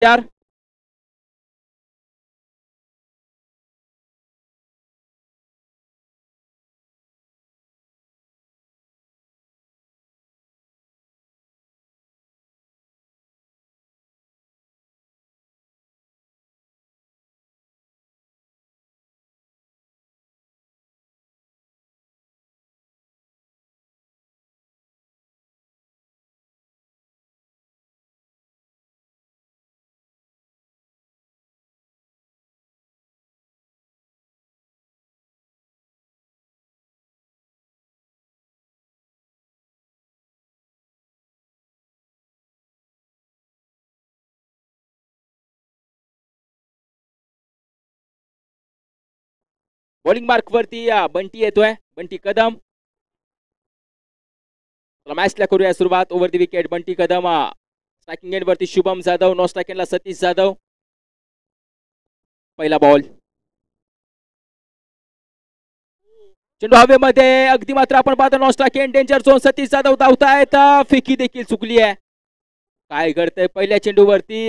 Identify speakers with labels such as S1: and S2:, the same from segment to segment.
S1: तयार. Bowling mark वरती बंटी येतोय. बंटी कदम. मॅचला करूया सुरुवात. Over the wicket Bunty Kadam. Striking end वरती शुभम जाधव. नो स्ट्रायकिंगला सतीश जाधव. पहिला बॉल. चेंडू हवेमध्ये अगदी मात्र आपण पाहतो no striking danger zone. Satish Jadhav धावतायत. फेकी देखील चुकली आहे. काय घडतंय पहिल्या चेंडूवरती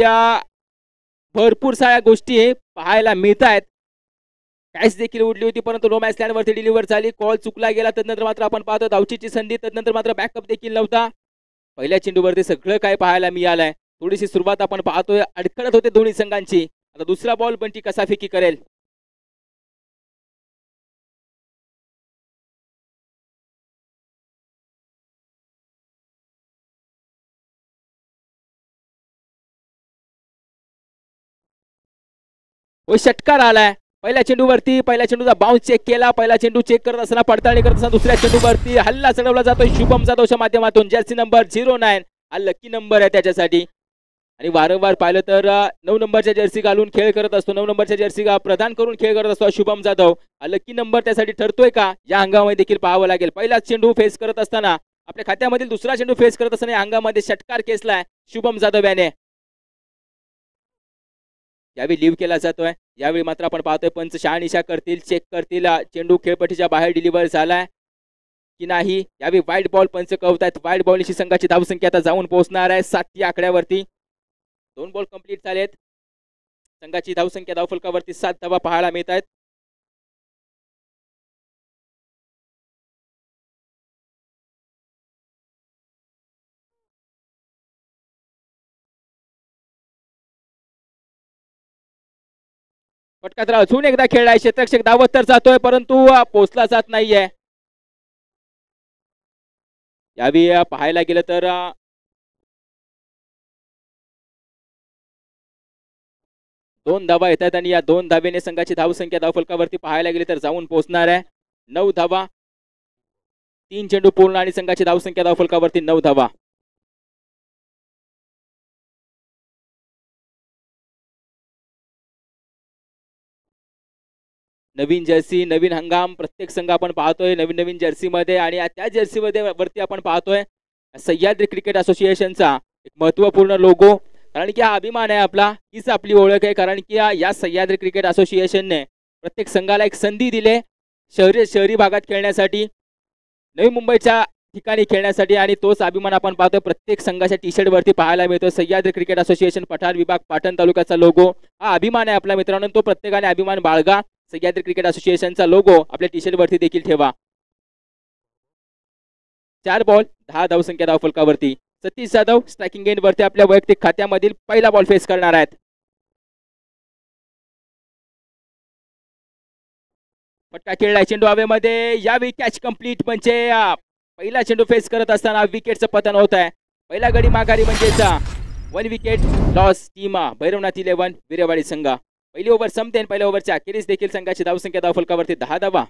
S1: भरपूर साऱ्या गोष्टी पाहायला मिळत आहेत. कॅच देखील उडली होती परंतु नो मॅच स्टँड वरती डिलिव्हर झाली. कॉल चुकला गेला. तदनंतर मात्र आपण पाहतो धावचीची संधी. तदनंतर मात्र बॅकअप देखील नव्हता. पहिल्या चेंडूवरती सगळं काय पाहायला मिळालंय. थोडीशी सुरुवात आपण पाहतोय. अडखळत होते दोन्ही संघांची. आता दुसरा बॉल बंटी कसा फेकी करेल. षटकार आलाय पहिल्या चेंडूवरती. पहिल्या चेंडूचा बाउन्स चेक केला. पहिला चेंडू चेक करत असताना पडताळणी करत असताना दुसऱ्या चेंडूवरती हल्ला चढवला जातोय शुभम जाधवच्या माध्यमातून. जर्सी नंबर 09 हा लकी नंबर आहे त्याच्यासाठी. आणि वारंवार पाहिलं तर 9 नंबरच्या जर्सी घालून खेळ करत असतो. 9 नंबरच्या जर्सी प्रदान करून खेळ करत असतो शुभम जाधव. हा लकी नंबर त्यासाठी ठरतोय का या हंगामामध्ये देखील पाहावं लागेल. पहिलाच चेंडू फेस करत असताना आपल्या खात्यामधील दुसरा चेंडू फेस करत असताना या हंगामामध्ये षटकार केसलाय शुभम जाधव याने. यावेळी लिव्ह केला जातोय. यावेळी मात्र आपण पाहतोय पंच शहानिशा करतील. चेक करतील चेंडू खेळपट्टीच्या बाहेर डिलिव्हर झालाय की नाही. यावेळी वाईट बॉल पंच कवतायत. वाईट बॉलची संघाची धावसंख्या आता जाऊन पोहोचणार आहे 7 या आकड्यावरती. 2 बॉल कंप्लीट झालेत. संघाची धावसंख्या धावफलकावरती 7 धावा पाहायला मिळत आहेत. फटका अजून एकदा खेळलाय. क्षेत्ररक्षक धावत तर जातोय परंतु पोहोचला जात नाहीये. यावेळी पाहायला गेलं तर 2 धावा येतात आणि या 2 धावेने संघाची धावसंख्या धावफलकावरती पाहायला गेली तर जाऊन पोहोचणार आहे 9 धावा. 3 चेंडू पूर्ण आणि संघाची धावसंख्या धावफलकावरती 9 धावा. नवीन जर्सी नवीन हंगाम. प्रत्येक संघ आपण पाहतोय नवीन नवीन जर्सी मध्ये. आणि त्या जर्सी मध्ये वरती आपण पाहतोय सह्याद्री क्रिकेट असोसिएशनचा एक महत्वपूर्ण लोगो. कारण की हा अभिमान आहे आपला. हीच आपली ओळख आहे. कारण की या सह्याद्री क्रिकेट असोसिएशनने प्रत्येक संघाला एक संधी दिले शहरी भागात खेळण्यासाठी, नवी मुंबईच्या ठिकाणी खेळण्यासाठी. आणि तोच अभिमान आपण पाहतोय प्रत्येक संघाच्या टी शर्ट वरती पाहायला मिळतो. सह्याद्री क्रिकेट असोसिएशन पठार विभाग पाटण तालुक्याचा लोगो. हा अभिमान आहे आपल्या मित्रांनो. तो प्रत्येकाने अभिमान बाळगा. सह्याद्री क्रिकेट असोसिएशनचा लोगो आपल्या टी शर्ट वरती देखील ठेवा. 4 बॉल 10 धावसंख्या धावफलकावरती. सतीश जाधव स्ट्रायकिंग एंड वरती आपल्या वैयक्तिक खात्यामधील पहिला बॉल फेस करणार आहेत. फटका खेळलाय चेंडू हवेमध्ये. यावेळी कॅच कंप्लीट. म्हणजे पहिला चेंडू फेस करत असताना विकेटचं पतन होत आहे. पहिला गडी माघारी म्हणजेच 1 विकेट लॉस. टीम भैरवनाथ 11 विरेवाडी संघ. पहिली ओव्हर संपते. पहिल्या ओव्हरच्या अखेरीस देखील संघाची धावसंख्या धावफलकावरती 10 धावा.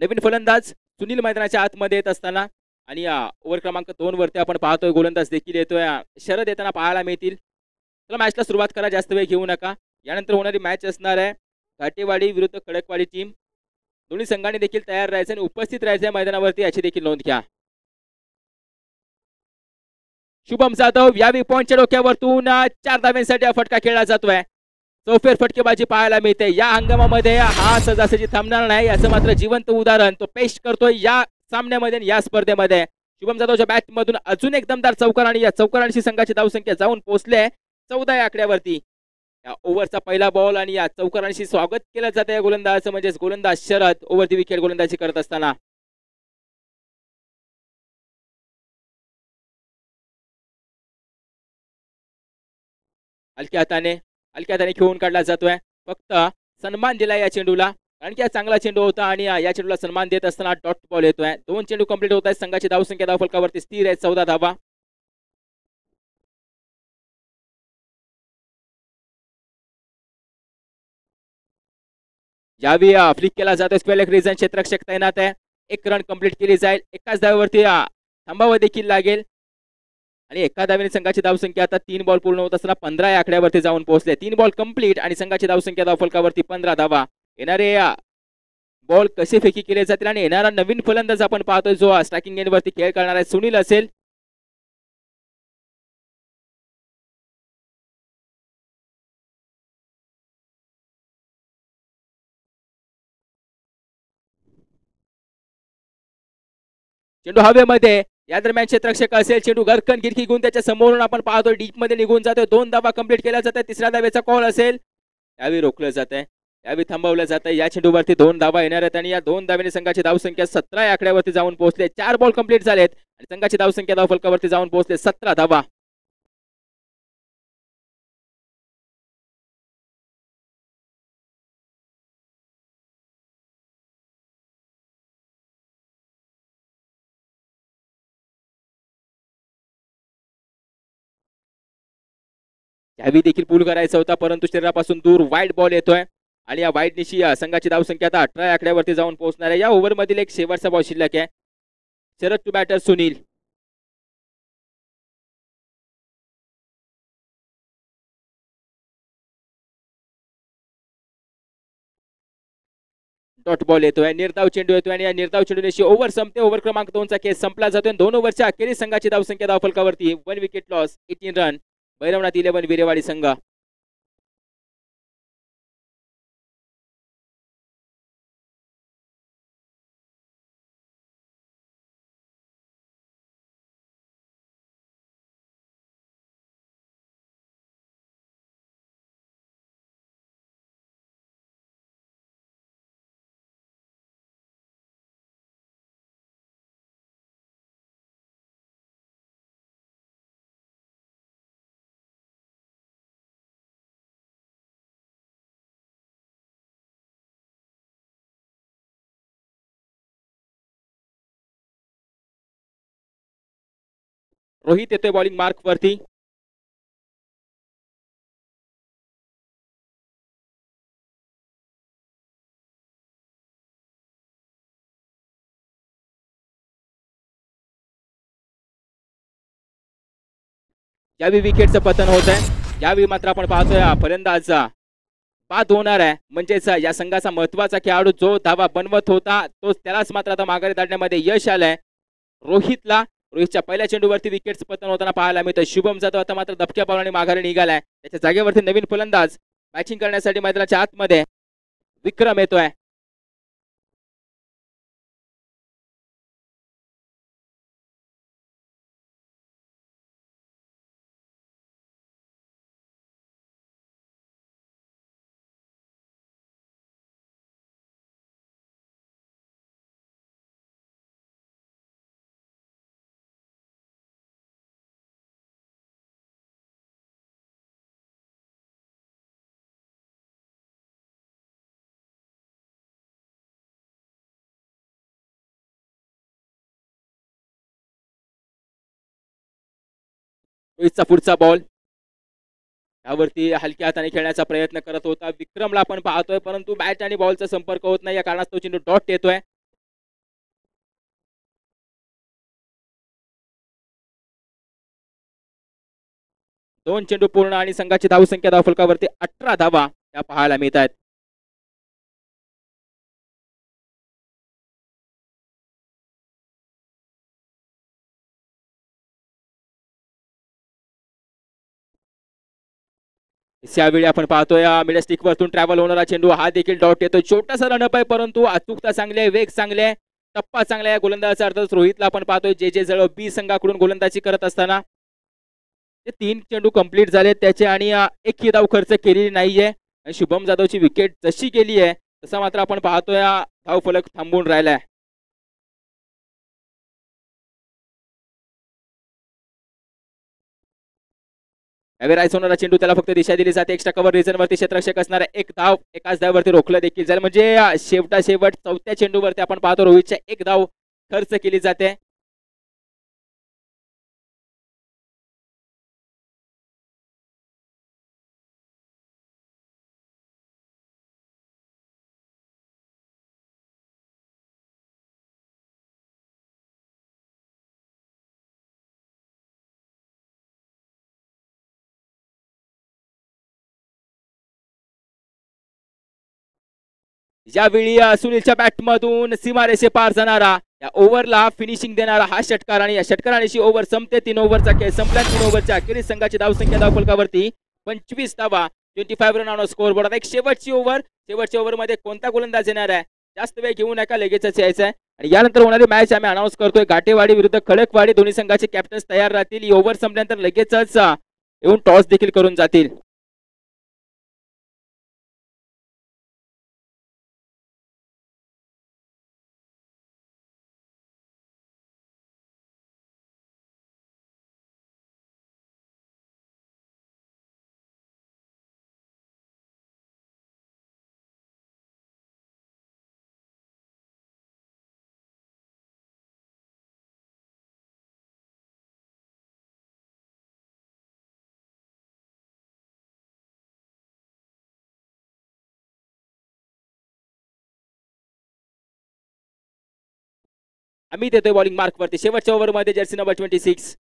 S1: नवीन फलंदाज सुनील मैदानाच्या आतमध्ये येत असताना आणि ओव्हर क्रमांक 2 वरती आपण पाहतोय गोलंदाज देखील येतोय. शरद येताना पाहायला मिळतील. चला मॅचला सुरुवात करा, जास्त वेळ घेऊ नका. यानंतर होणारी मॅच असणार आहे घाटेवाडी विरुद्ध खडकवाडी टीम. दोन्ही संघांनी देखील तयार राहायचं आणि उपस्थित राहायचं मैदानावरती, याची देखील नोंद घ्या. शुभम जाधव यावी पॉइंटच्या डोक्यावरतून 4 धाव्यांसाठी हा फटका खेळला जातोय. चौफेर फटकेबाजी पाहायला मिळते. या हंगामामध्ये हा सहजासहजी थांबणार नाही, असं मात्र जिवंत उदाहरण तो पेश करतोय या सामन्यामध्ये या स्पर्धेमध्ये. शुभम जाधवच्या बॅट मधून अजून एक दमदार चौकार आणि या चौकारांशी संघाची धावसंख्या जाऊन पोहोचले 14 या आकड्यावरती. या ओव्हरचा पहिला बॉल आणि या चौकारांशी स्वागत केलं जातं या गोलंदाजाचं, म्हणजेच गोलंदाज शरद ओव्हरची विकेट गोलंदाजी करत असताना. हलक्या हाताने खेळून काढला जातोय. फक्त सन्मान दिला या चेंडूला, कारण की हा चांगला चेंडू होता आणि या चेंडूला सन्मान देत असताना डॉट बॉल येतोय. 2 चेंडू कंप्लीट होत आहेत. संघाची धावसंख्या धावफलकावरती स्थिर आहे 14 धावा. यावी फ्लिक केला जातो. स्क्वेअर रिजन क्षेत्ररक्षक तैनात आहे. 1 रन कंप्लीट केली जाईल. एकाच धावेवरती थांबावं देखील लागेल आणि एका धावेने संघाची धावसंख्या आता 3 बॉल पूर्ण होत असताना 15 या आकड्यावरती जाऊन पोहोचले. 3 बॉल कंप्लीट आणि संघाची धावसंख्या धावफलकावरती 15 धावा. येणारे बॉल कसे फेकी केले जातील आणि येणारा नवीन फलंदाज आपण पाहतोय जो स्ट्रायकिंग एंड वरती खेळ करणार आहे सुनील असेल. चेंडू हवेमध्ये, या दरम्यान क्षेत्ररक्षक असेल. चेंडू घरकन गिरकी घेऊन त्याच्या समोरून आपण पाहतोय डीप मध्ये निघून जातोय. 2 धावा कंप्लीट केल्या जातात. तिसऱ्या धावेचा कॉल असेल, यावेळी रोखलं जात आहे, यावेळी थांबवलं जात आहे. या चेंडूवरती 2 धावा येणार आहेत आणि या 2 धावेने संघाची धावसंख्या 17 या आकड्यावरती जाऊन पोहोचले. 4 बॉल कंप्लीट झालेत आणि संघाची धावसंख्या धावफलकावरती जाऊन पोहोचले 17 धावा. यावेळी देखील पूल करायचा होता, परंतु शरीरापासून दूर वाईड बॉल येतोय आणि या वाईड निशी संघाची धावसंख्या आता 18 या आकड्यावरती जाऊन पोहोचणार आहे. या ओव्हर मधील एक शेवटचा बॉल शिल्लक आहे. Sharad to batter Sunil. Dot ball येतोय, निर्धाव चेंडू येतोय आणि या निर्धाव चेंडूनेशी ओव्हर संपते. ओव्हर क्रमांक 2 चा केस संपला जातोय. 2 ओव्हरच्या अखेरीस संघाची धावसंख्या धावफलकावरती 1 विकेट लॉस 18 रन. भैरवनाथ 11 विरेवाडी संघ. रोहित येतोय बॉलिंग मार्क वरती. यावेळी विकेटचं पतन होत आहे. यावेळी मात्र आपण पाहतोय फलंदाज बाद होणार आहे, म्हणजेच या संघाचा महत्वाचा खेळाडू जो धावा बनवत होता तो त्यालाच मात्र आता माघारी धाडण्यामध्ये यश आलंय. रोहितच्या पहिल्या चेंडूवरती विकेटचं पतन होताना पाहायला मिळतं. शुभम जाधव आता मात्र दबक्या पावलाने माघारी निघालाय. त्याच्या जागेवरती नवीन फलंदाज बॅटिंग करण्यासाठी मैदानाच्या आतमध्ये विक्रम येतोय. रोहितचा पुढचा बॉल, यावरती हलक्या हाताने खेळण्याचा प्रयत्न करत होता विक्रमला आपण पाहतोय, परंतु बॅट आणि बॉलचा संपर्क होत नाही. या कारणास्तव चेंडू डॉट येतोय. 2 चेंडू पूर्ण आणि संघाची धावसंख्या धावफलकावरती 18 धावा या पाहायला मिळत आहेत. यावेळी आपण पाहतोय मिडल स्टिक वरतून ट्रॅव्हल होणारा चेंडू हा देखील डॉट येतो. छोटासा रनअप आहे परंतु अचूकता चांगली आहे, वेग चांगले आहे, टप्पा चांगला आहे. गोलंदाज अर्थात रोहितला आपण पाहतोय जे जवळ बी संघाकडून गोलंदाजी करत असताना ते 3 चेंडू कंप्लीट झाले त्याचे आणि एकही धाव खर्च केलेली नाहीये. आणि शुभम जाधवची विकेट जशी गेली आहे तसा मात्र आपण पाहतोय धाव फलक थांबून राहिलाय. राईस होणारा चेंडू त्याला फक्त दिशा दिली जाते. एक्स्ट्रा कव्हर रिजन वरती क्षेत्ररक्षक असणारा एक धाव एकाच धाववरती रोखलं देखील जाईल. म्हणजे शेवटा शेवट चौथ्या चेंडूवरती आपण पाहतो रोहितच्या एक धाव खर्च केली जाते. यावेळी सुनीलच्या बॅटमधून सीमारेषे पार जाणारा या ओव्हरला फिनिशिंग देणारा हा षटकार आणि या षटकाराची ओव्हर संपते. 3 ओव्हरचा खेळ संपला. 3 ओव्हरच्या अखेरीस संघाची धावसंख्या धावफलकावरती 25 धावा, 25 रन ऑन स्कोर बोर्ड. एक शेवटची ओव्हर, शेवटच्या ओव्हर मध्ये कोणता गोलंदाज येणार आहे जास्त वेळ घेऊ नका, लगेचच यायचं आहे. आणि यानंतर होणारी मॅच आम्ही अनाऊन्स करतोय. घाटेवाडी विरुद्ध खडकवाडी दोन्ही संघाचे कॅप्टन्स तयार राहतील. ही ओव्हर संपल्यानंतर लगेचच येऊन टॉस देखील करून जातील. अमित येतोय बॉलिंग मार्क वरती. शेवटच्या ओव्हर मध्ये jersey number 26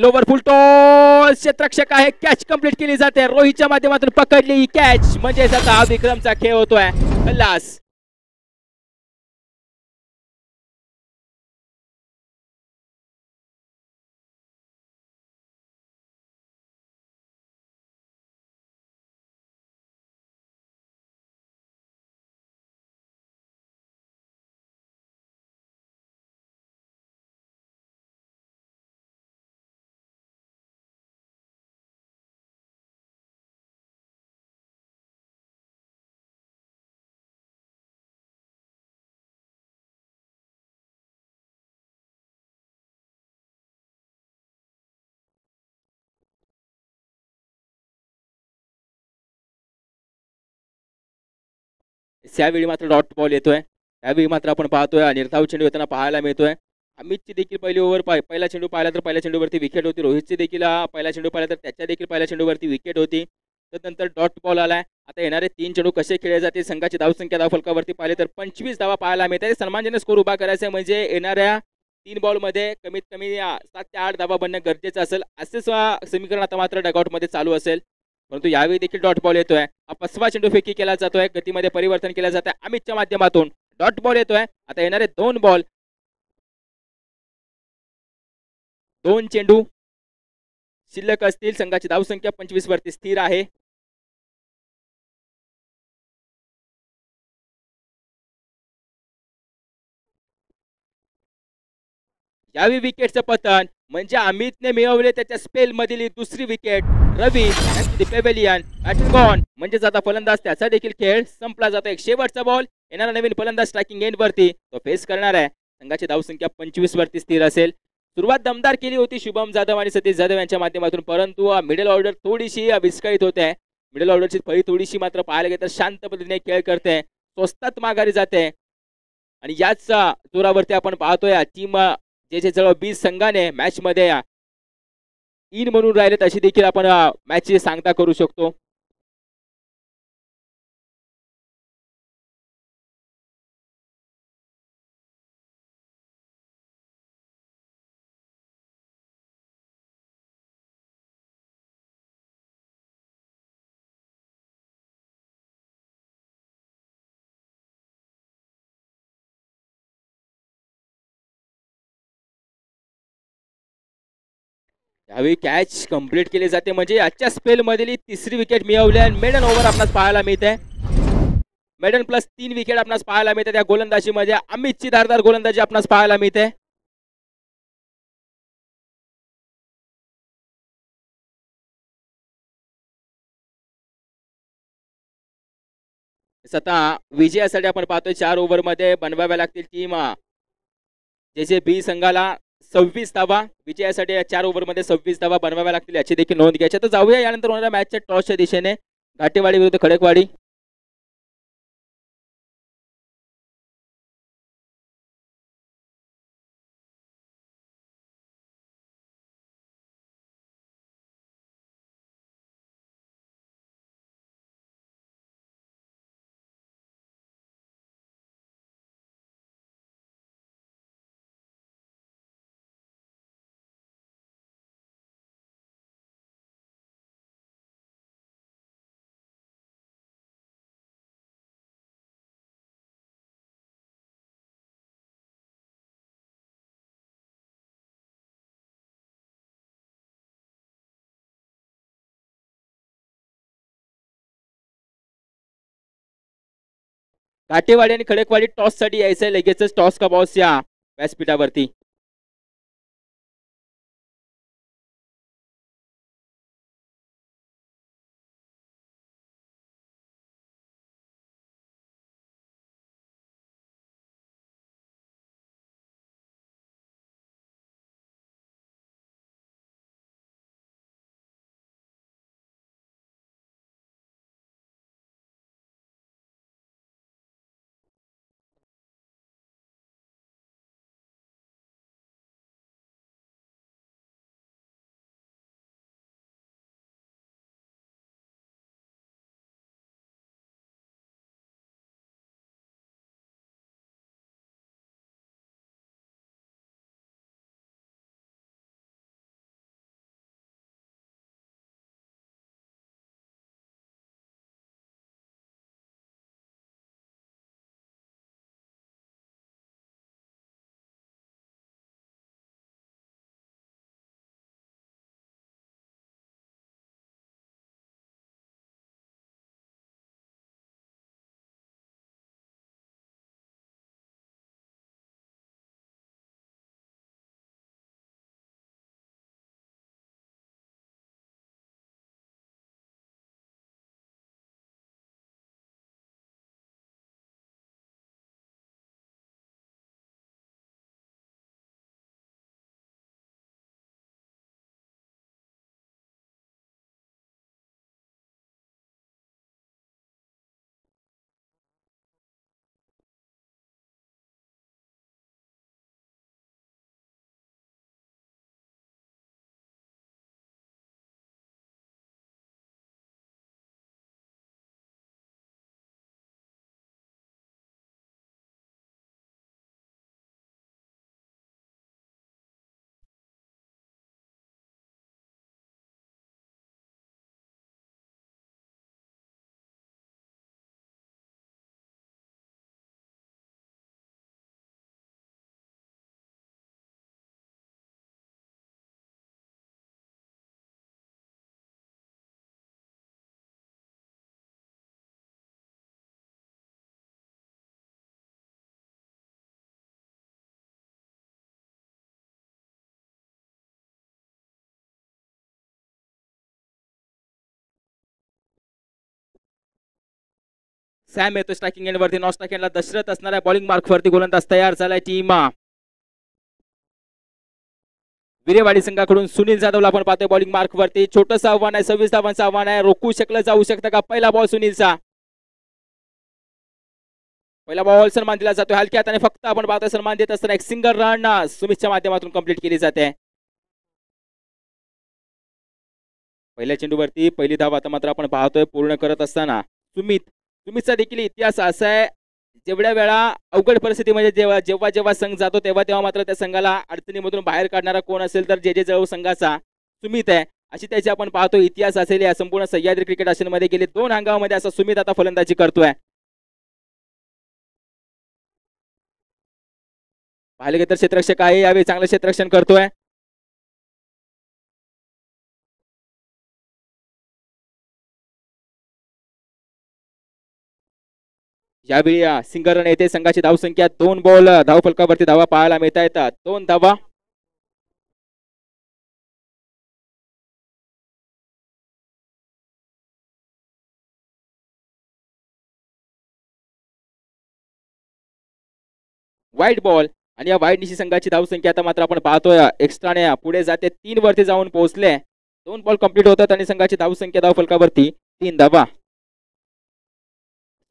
S1: over full toss. क्षेत्ररक्षक आहे, कॅच कंप्लीट केली जाते. रोहितच्या माध्यमातून पकडली ही कॅच म्हणजे आता विक्रमचा खेळ होतोय. खल्लास. त्यावेळी मात्र डॉट बॉल येतोय. त्यावेळी मात्र आपण पाहतोय निर्धाव चेंडू येताना पाहायला मिळतोय. अमितची देखील पहिली ओव्हर पहिला चेंडू पाहिला तर पहिल्या चेंडूवरती विकेट होती. रोहितची देखील पहिला चेंडू पाहिला तर त्याच्या देखील पहिल्या चेंडूवरती विकेट होती. त्यानंतर डॉट बॉल आलाय. आता येणारे 3 चेंडू कसे खेळले जाते. संघाची धावसंख्या धावफलकावरती पाहिले तर 25 धावा पाहायला मिळतात. सन्मानजनक स्कोर उभा करायचा म्हणजे येणाऱ्या 3 बॉल मध्ये कमीत कमी 7 ते 8 धावा बनणं गरजेचं असेल. असेच समीकरण आता मात्र डगआउट मध्ये चालू असेल. परंतु यावेळी देखील डॉट बॉल येतोय. हा 5वा चेंडू फेकी केला जातोय. गतीमध्ये परिवर्तन केलं जात आहे अमितच्या माध्यमातून. डॉट बॉल येतोय. आता येणारे 2 बॉल 2 चेंडू शिल्लक असतील. संघाची धावसंख्या 25 वरती स्थिर आहे. यावेळी विकेटचं पतन म्हणजे अमितने मिळवले त्याच्या स्पेल मधील दुसरी विकेट. रवी पेवेलियन गॉन म्हणजे आता फलंदाज त्याचा देखील खेळ संपला जातो. एक शेवटचा बॉल येणारा नवीन फलंदाज स्ट्रायकिंग एंड वरती तो फेस करणार आहे. संघाची धावसंख्या 25 वरती स्थिर असेल. सुरुवात दमदार केली होती शुभम जाधव आणि सतीश जाधव यांच्या माध्यमातून, परंतु मिडल ऑर्डर थोडीशी विस्कळीत होते. मिडल ऑर्डरची फळी थोडीशी मात्र पाहायला गेलं तर शांत पद्धतीने खेळ करते, स्वस्तात माघारी जाते. आणि याच जोरावरती आपण पाहतोय टीम जे जवळ 20 संघाने मॅच मध्ये इन म्हणून राहिलेत अशी देखील आपण मॅचची सांगता करू शकतो. यावेळी कॅच कंप्लीट केली जाते म्हणजे आजच्या स्पेल मधील तिसरी विकेट मिळवली आणि मेडन ओव्हर आपणास पाहायला मिळते. मेडन प्लस 3 विकेट आपणास पाहायला मिळते. त्या गोलंदाजीमध्ये अमितची धारदार गोलंदाजी आपणास पाहायला मिळते. आता विजयासाठी आपण पाहतोय 4 ओव्हर मध्ये बनवाव्या लागतील टीम जे जे बी संघाला 26 धावा. विजयासाठी 4 ओव्हर मध्ये 26 धावा बनवाव्या लागतील याची देखील नोंद घ्यायची. तर जाऊया यानंतर होणाऱ्या मॅचच्या टॉसच्या दिशेने. घाटेवाडी विरुद्ध खडकवाडी. घाटेवाडी आणि खडकवाडी टॉस साठी यायचंय लगेचच. टॉस का बॉस या व्यासपीठावरती. सॅम येतो स्ट्रायकिंग एंड वरती. नॉन स्ट्रायकिंग एंडला दशरथ असणाऱ्या बॉलिंग मार्क वरती गोलंदाज तयार झालाय टीम विरेवाडी संघाकडून. सुनील जाधवला आपण पाहतोय बॉलिंग मार्क वरती. छोटंसं आव्हान आहे. 26 धावांचं आव्हान आहे. रोखू शकलं जाऊ शकतं का? पहिला बॉल सुनीलचा. पहिला बॉल सन्मान दिला जातोय हलक्यात आणि फक्त आपण पाहतोय सन्मान देत असताना एक सिंगल रन सुमितच्या माध्यमातून कंप्लीट केली जाते. पहिल्या चेंडूवरती पहिली धाव आता मात्र आपण पाहतोय पूर्ण करत असताना सुमितचा देखील इतिहास असा आहे. जेवढ्या वेळा अवघड परिस्थितीमध्ये जेव्हा जेव्हा जेव्हा संघ जातो तेव्हा तेव्हा मात्र त्या संघाला अडचणीमधून बाहेर काढणारा कोण असेल तर जे जे जळू संघाचा सुमित आहे. अशी त्याची आपण पाहतो इतिहास असेल या संपूर्ण सह्याद्री क्रिकेट आशियामध्ये गेले 2 हंगामामध्ये असा सुमित आता फलंदाजी करतोय. पाहिले तर क्षेत्ररक्षक आहे यावेळी चांगलं क्षेत्ररक्षण करतोय. यावेळी सिंगर रन येते. संघाची धावसंख्या 2 बॉल धावफलकावरती धावा पाहायला मिळत आहेत. 2 धावा. वाईट बॉल आणि या वाईट निशी संघाची धावसंख्या आता मात्र आपण पाहतोय एक्स्ट्राने पुढे जाते. 3 वरती जाऊन पोहोचले. 2 बॉल कंप्लीट होतात आणि संघाची धावसंख्या धावफलकावरती 3 धावा.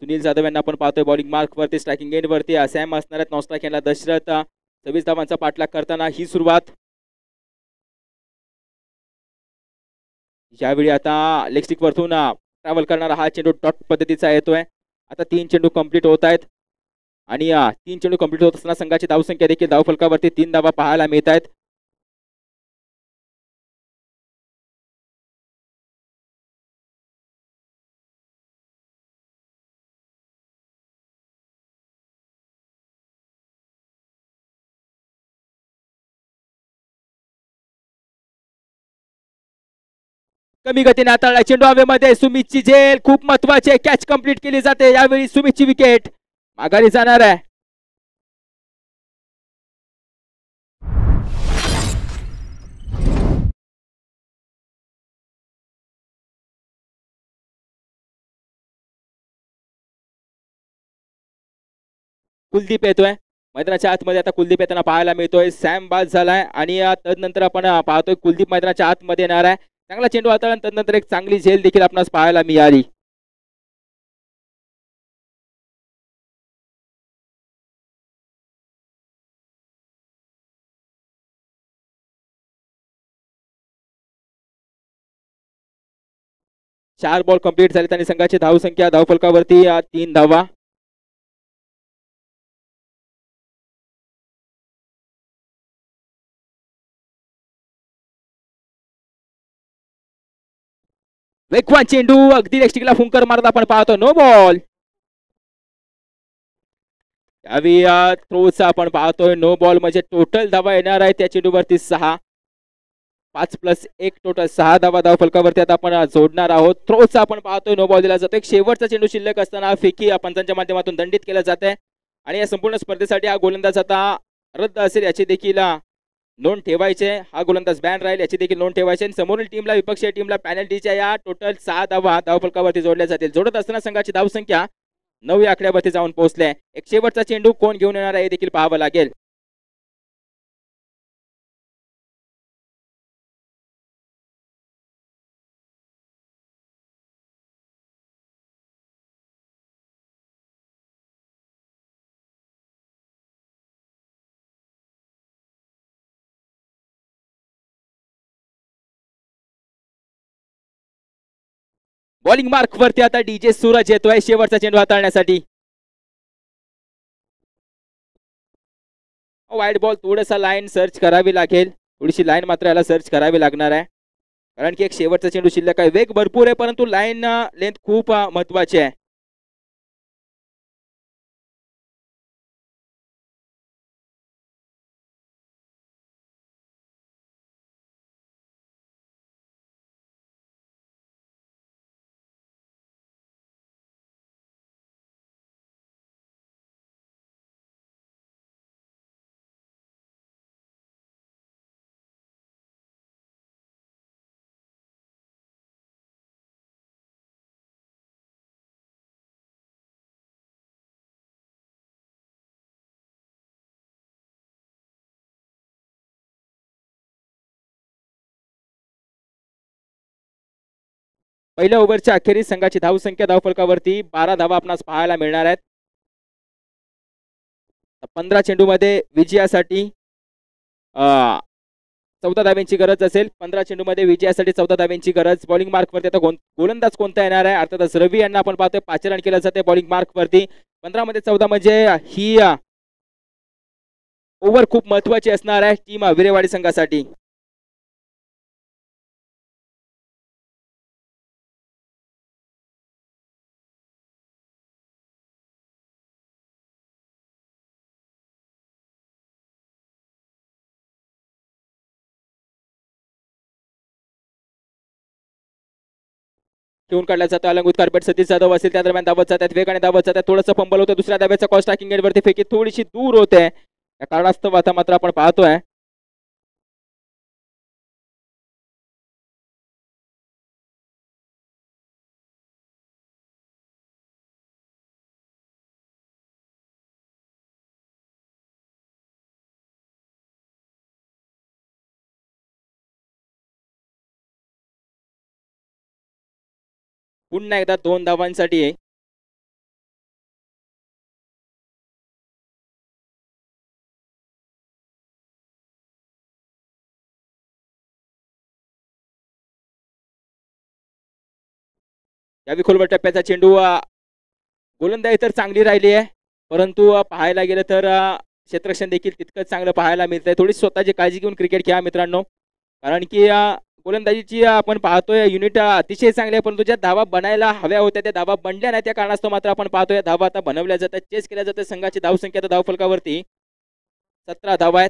S1: सुनील जाधव यांना आपण पाहतोय बॉलिंग मार्क वरती. स्ट्रायकिंग एंड वरती सॅम असणार आहेत. नॉन स्ट्राईक यांना दशरथ. 26 धावांचा पाठलाग करताना ही सुरुवात. यावेळी आता लेग स्टिक वरतून ट्रॅव्हल करणारा हा चेंडू डॉट पद्धतीचा येतोय. आता 3 चेंडू कंप्लीट होत आहेत आणि 3 चेंडू कंप्लीट होत असताना संघाची धावसंख्या देखील धावफलकावरती 3 धावा पाहायला मिळत आहेत. कमी गतीने हाताळला चेंडू हवेमध्ये. सुमितची झेल खूप महत्वाची. कॅच कंप्लीट केली जाते. यावेळी सुमितची विकेट माघारी जाणार आहे. कुलदीप येतोय मैदानाच्या आतमध्ये. आता कुलदीप येताना पाहायला मिळतोय. सॅम बाद झालाय आणि तदनंतर आपण पाहतोय कुलदीप मैदानाच्या आतमध्ये येणार आहे. चांगला चेंडू हाताळला. तदनंतर एक चांगली झेल देखील आपणास पाहायला मिळाली. चार बॉल कंप्लीट झालेत आणि संघाची धावसंख्या धावफलकावरती 3 धावा. वेगवान चेंडू अगदी लेगस्टिकला फुंकर मारत आपण पाहतो. No ball. यावेळी थ्रोचा आपण पाहतोय. नो बॉल म्हणजे टोटल धावा येणार आहे त्या चेंडूवरती 6. 5+1 टोटल 6 धावा धावफलकावरती आता आपण जोडणार आहोत. थ्रोचा आपण पाहतोय. नो बॉल दिला जातो. एक शेवटचा चेंडू शिल्लक असताना फेकी पंचांच्या माध्यमातून दंडित केला जात आहे आणि या संपूर्ण स्पर्धेसाठी हा गोलंदाज आता रद्द असेल याची देखील नोंद ठेवायचे. हा गोलंदाज बॅन राहील याची देखील नोंद ठेवायची. आणि समोरील टीमला विपक्षीय टीमला पॅनल्टीच्या या टोटल 6 धावा धावफलकावरती जोडल्या जातील. जोडत असताना संघाची धावसंख्या 9 या आकड्यावरती जाऊन पोहोचले. एक शेवटचा चेंडू कोण घेऊन येणार आहे हे देखील पाहावं लागेल. बॉलिंग मार्क वरती आता डीजे सूरज येतोय शेवटचा चेंडू हाताळण्यासाठी. वाईट बॉल. थोडासा लाईन सर्च करावी लागेल. थोडीशी लाईन मात्र याला सर्च करावी लागणार आहे कारण की एक शेवटचा चेंडू शिल्लक आहे. वेग भरपूर आहे परंतु लाईन लेंथ खूप महत्वाची आहे. पहिल्या ओव्हरच्या अखेरीस संघाची धावसंख्या धावफलकावरती 12 धावा आपणास पाहायला मिळणार आहेत. 15 चेंडूमध्ये विजयासाठी 14 धाब्यांची गरज असेल. 15 चेंडूमध्ये विजयासाठी 14 धाब्यांची गरज. बॉलिंग मार्क वरती आता गोलंदाज कोणता येणार आहे. अर्थातच रवी यांना आपण पाहतोय 5 रन केलं जाते बॉलिंग मार्क वरती. 15 मध्ये 14 म्हणजे ही ओव्हर खूप महत्वाची असणार आहे टीम विरेवाडी संघासाठी. ठेवून काढला जातो अलंकृत कार्पेट सतीश जाधव असेल त्या दरम्यान धावत जातात वेगाने धावत जातात थोडंसं फंबल होतं दुसऱ्या धाब्याचा कॉस्ट टाकिंग गेटवरती फेकी थोडीशी दूर होते या कारणास्तव आता मात्र आपण पाहतोय पुन्हा एकदा 2 धावांसाठी या विखुरवट टप्प्याचा चेंडू गोलंदाजी तर चांगली राहिली आहे परंतु पाहायला गेलं तर क्षेत्ररक्षण देखील तितकंच चांगलं पाहायला मिळतंय थोडी स्वतःची काळजी घेऊन क्रिकेट खेळा मित्रांनो कारण की गोलंदाजीची आपण पाहतोय युनिट अतिशय चांगली आहे परंतु ज्या धावा बनायला हव्या होत्या त्या धावा बनल्या नाही त्या कारणास्तव मात्र आपण पाहतोय धावा आता बनवल्या जातात चेस केल्या जातात संघाची धावसंख्या तर धावफलकावरती 17 धावा आहेत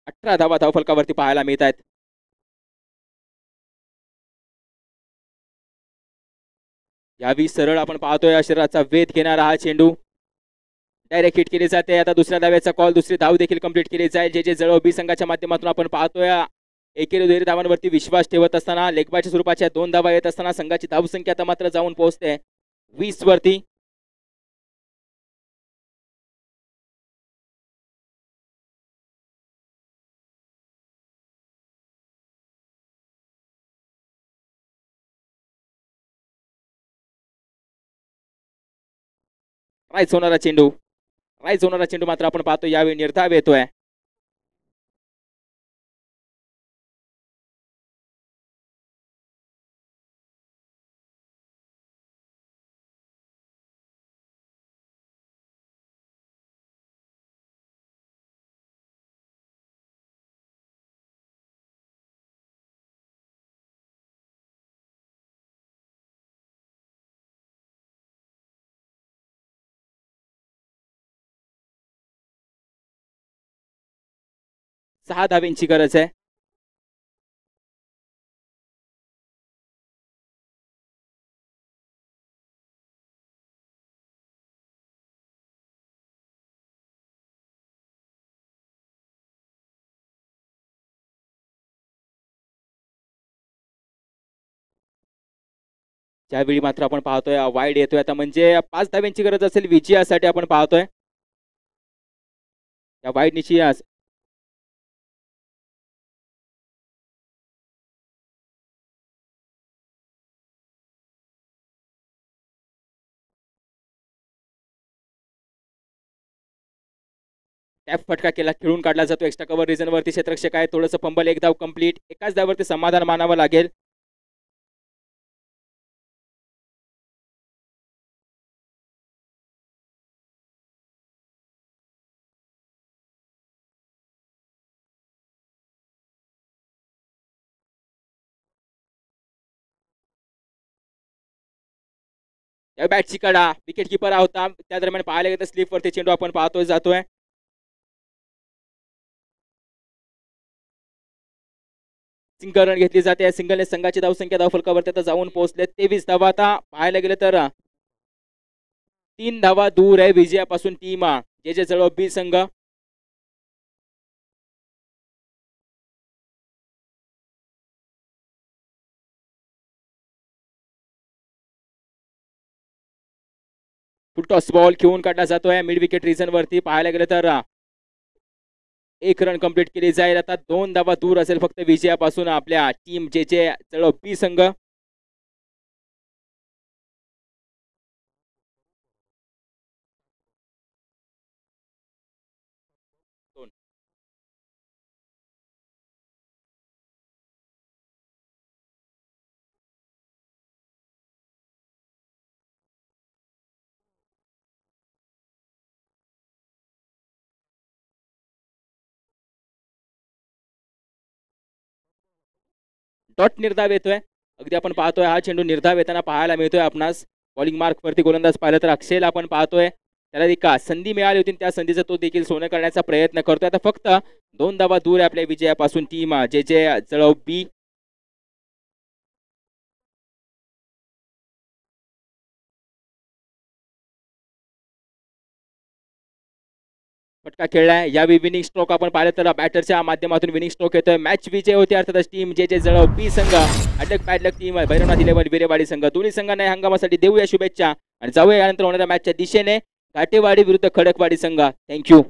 S1: 18 धावा धावफलकावरती पाहायला मिळत आहेत यावी सरळ आपण पाहतोय शरीराचा वेध घेणारा हा चेंडू डायरेक्ट हिट केली जाते आता दुसऱ्या धाव्याचा कॉल दुसरी धाव देखील कंप्लीट केली जाईल जे जळव बी संघाच्या माध्यमातून आपण पाहतोय एकेरी दुहेरी धावांवरती विश्वास ठेवत असताना लेगबाच्या स्वरूपाच्या 2 धावा येत असताना संघाची धावसंख्या आता मात्र जाऊन पोहोचते 20 वरती राईस होणारा चेंडू मात्र आपण पाहतो यावेळी निर्धाव येतोय सहा धावेंची गरज आहे त्यावेळी मात्र आपण पाहतोय वाईड येतोय आता म्हणजे 5 धाव्यांची गरज असेल विजयासाठी आपण पाहतोय या वाईडनीची टॅप फटका केला खेळून काढला जातो एक्स्ट्रा कव्हर रिजन वरती क्षेत्ररक्षक आहे थोडंसं फंबल एक धाव कंप्लीट एकाच धाववरती समाधान मानावं लागेल या बॅटची कडा विकेट किपर होता त्या दरम्यान पाहायला गेलं स्लिप वरती चेंडू आपण पाहतोय जातोय सिंगल रन घेतली जाते या सिंगलने संघाची धावसंख्या धावफलकावरती आता जाऊन पोहोचले 23 धावा आता पाहायला गेलं तर 3 धावा दूर आहे विजयापासून टीम जे जळव बी संघ फुल टॉस बॉल खेळून काढला जातोय मिड विकेट रिजन वरती पाहायला गेलं तर 1 रन कंप्लीट केली जाईल आता 2 धावा दूर असेल फक्त विजयापासून आपल्या टीम जे जळव बी संघ डॉट निर्धाव येतोय अगदी आपण पाहतोय हा चेंडू निर्धाव येताना पाहायला मिळतोय आपणास बॉलिंग मार्क वरती गोलंदाज पाहिलं तर अक्षयला आपण पाहतोय, त्याला एक संधी मिळाली होती त्या संधीचा तो देखील सोनं करण्याचा प्रयत्न करतोय. आता फक्त 2 धावा दूर आहे आपल्या विजयापासून टीम जे जे जळव बी. फटका खेळलाय यावेळी विनिंग स्ट्रोक आपण पाहिलं तर बॅटरच्या माध्यमातून विनिंग स्ट्रोक येतोय. मॅच विजय होते अर्थातच टीम जे जे जळव बी संघ अटक पॅडलक टीम भैरवनाथ 11 विरेवाडी संघ. दोन्ही संघांना या हंगामासाठी देऊया शुभेच्छा आणि जाऊया यानंतर होणाऱ्या मॅचच्या दिशेने घाटेवाडी विरुद्ध खडकवाडी संघ. थँक्यू.